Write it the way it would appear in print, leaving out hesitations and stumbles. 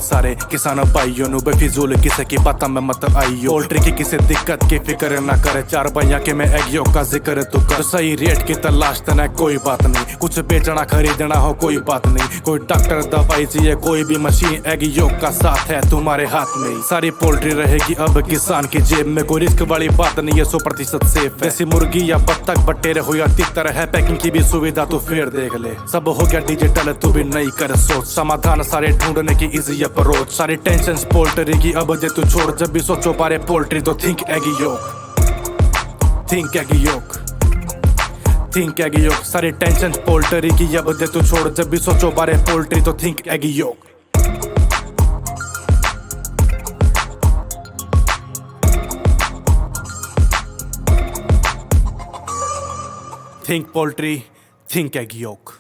सारे किसानों भाइयों नु बेफिजूल किसे की बात में मत आइयो। पोल्ट्री की किसी दिक्कत की फिक्र ना करे, 4 भैया के मैं एगियो का जिक्र तू कर। सही रेट की तलाश तना कोई बात नहीं, कुछ बेचना खरीदना हो कोई बात नहीं। कोई डॉक्टर दवाई चाहिए कोई भी मशीन, एगियो का साथ है तुम्हारे हाथ में। सारी पोल्ट्री रहेगी अब किसान की जेब में, कोई रिस्क वाली बात नहीं है, 100% सेफ। जैसी मुर्गी या बत्तख बटेर हो या तितर है, पैकिंग की भी सुविधा तू फिर देख ले। सब हो गया डिजिटल तू भी नहीं कर सोच, समाधान सारे ढूंढने की इजी अप्रोच। सारी टेंशन पोल्ट्री की अब जे तू छोड़, जब भी सोचो बारे पोल्ट्री तो थिंक एगी योक, थिंक एगी योक, थिंक एगी योक। सारी टेंशन पोल्ट्री की अब जे तू छोड़, जब भी सोचो बारे पोल्ट्री तो थिंक एगी योक। Think poultry, think egg yolk.